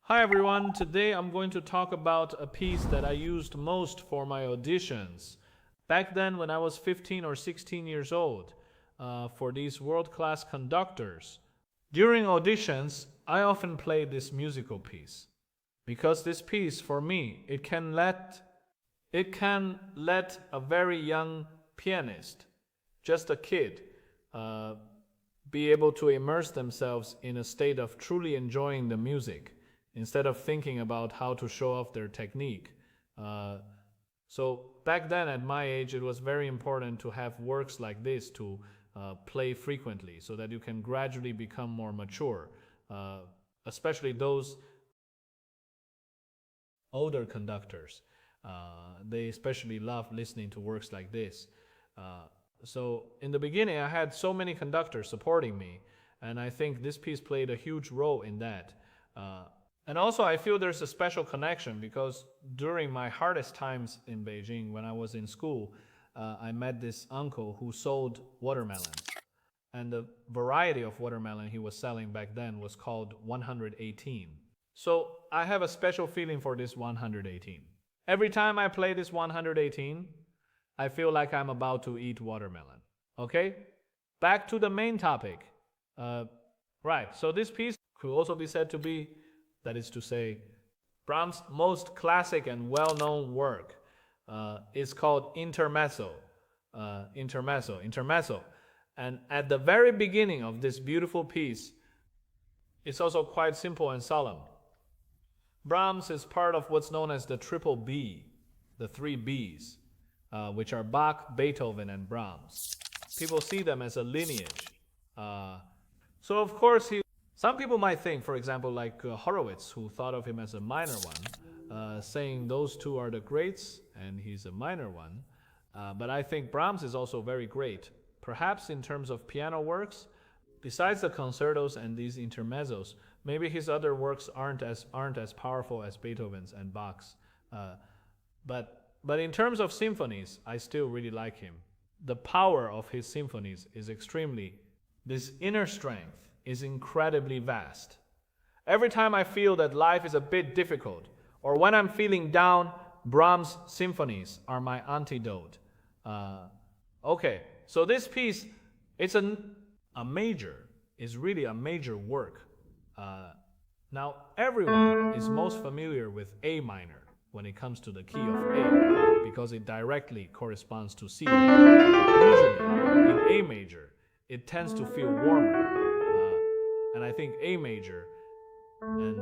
Hi everyone, today I'm going to talk about a piece that I used most for my auditions. Back then, when I was 15 or 16 years old, for these world-class conductors. During auditions, I often play this musical piece. Because this piece, for me, it can let a very young pianist, just a kid, uh, be able to immerse themselves in a state of truly enjoying the music instead of thinking about how to show off their technique. Uh, so back then, at my age, it was very important to have works like this to play frequently so that you can gradually become more mature, uh, especially those older conductors. They especially love listening to works like this. Uh, so in the beginning, I had so many conductors supporting me, and I think this piece played a huge role in that. Uh, and also, I feel there's a special connection because during my hardest times in Beijing, when I was in school, I met this uncle who sold watermelons. And the variety of watermelon he was selling back then was called 118. So I have a special feeling for this 118. Every time I play this 118, I feel like I'm about to eat watermelon. Okay? Back to the main topic. Uh, right, so this piece could also be said to be, that is to say, Brahms' most classic and well known work is called Intermezzo. Intermezzo. And at the very beginning of this beautiful piece, it's also quite simple and solemn. Brahms is part of what's known as the triple B, the three Bs, which are Bach, Beethoven, and Brahms. People see them as a lineage. Uh, so, of course, some people might think, for example, like Horowitz, who thought of him as a minor one, saying those two are the greats and he's a minor one. But I think Brahms is also very great. Perhaps in terms of piano works, besides the concertos and these intermezzos, maybe his other works aren't as powerful as Beethoven's and Bach's. But in terms of symphonies, I still really like him. The power of his symphonies is extremely. This inner strength is incredibly vast. Every time I feel that life is a bit difficult, or when I'm feeling down, Brahms' symphonies are my antidote. Okay, so this piece, it's a major, is really a major work. Now, everyone is most familiar with A minor when it comes to the key of A, because it directly corresponds to C major. Usually, in A major, it tends to feel warmer. And I think A major and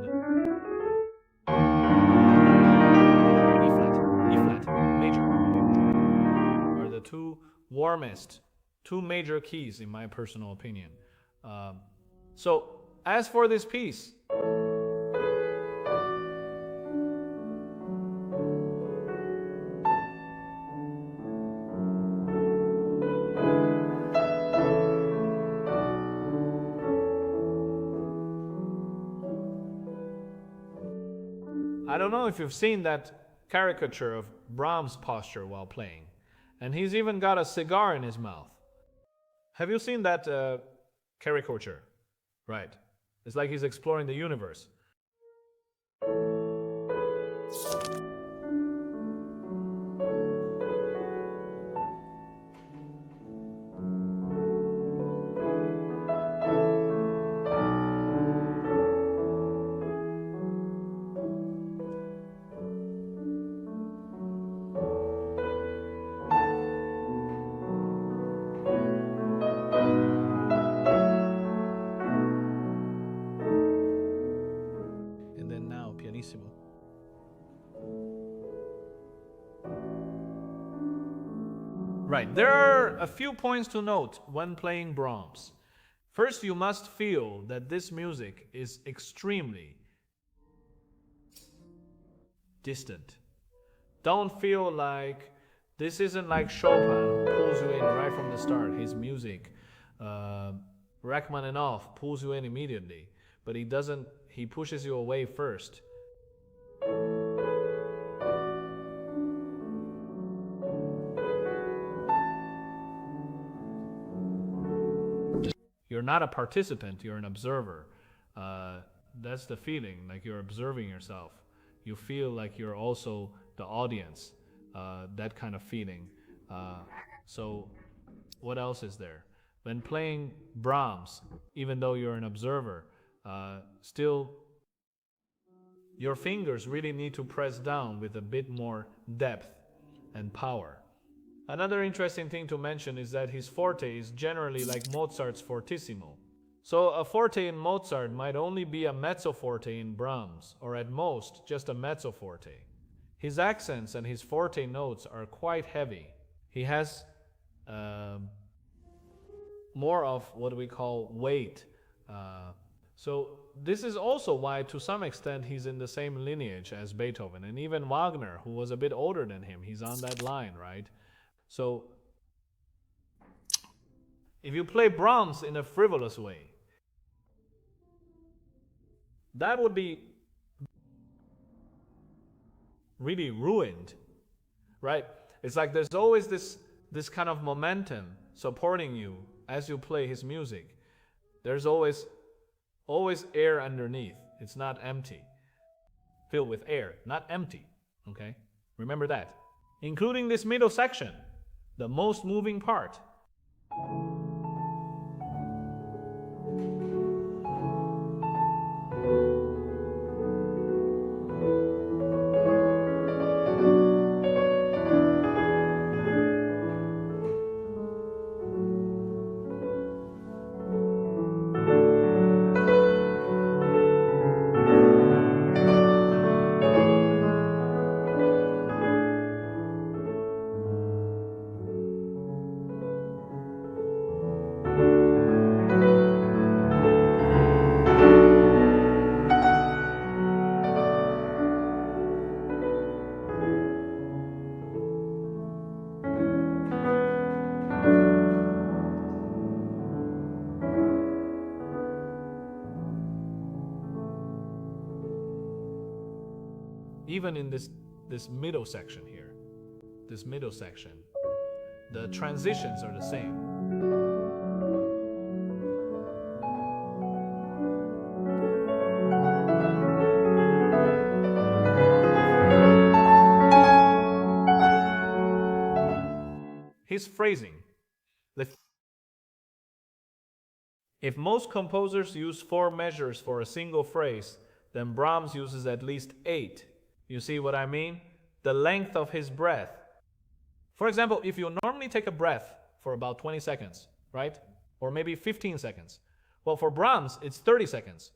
E flat major are the two warmest, two major keys in my personal opinion. So, as for this piece, I don't know if you've seen that caricature of Brahms' posture while playing, and he's even got a cigar in his mouth. Have you seen that caricature? Right. It's like he's exploring the universe. And then now, pianissimo. Right, there are a few points to note when playing Brahms. First, you must feel that this music is extremely distant. Don't feel like this isn't like Chopin, who pulls you in right from the start. His music, uh, Rachmaninoff pulls you in immediately, but he doesn't. He pushes you away first. You're not a participant, you're an observer. that's the feeling, like you're observing yourself. You feel like you're also the audience, that kind of feeling. So what else is there? When playing Brahms, even though you're an observer, still your fingers really need to press down with a bit more depth and power. Another interesting thing to mention is that his forte is generally like Mozart's fortissimo. So a forte in Mozart might only be a mezzo forte in Brahms, or at most just a mezzo forte. His accents and his forte notes are quite heavy. He has more of what we call weight. So this is also why, to some extent, he's in the same lineage as Beethoven, and even Wagner, who was a bit older than him. He's on that line, right? So if you play Brahms in a frivolous way, that would be really ruined, right? It's like there's always this kind of momentum supporting you as you play his music. There's always air underneath. It's not empty. Filled with air, not empty. Okay? Remember that. Including this middle section, the most moving part. Even in this middle section here, this middle section, the transitions are the same. His phrasing. If most composers use 4 measures for a single phrase, then Brahms uses at least 8. You see what I mean? The length of his breath. For example, if you normally take a breath for about 20 seconds, right? Or maybe 15 seconds. Well, for Brahms, it's 30 seconds.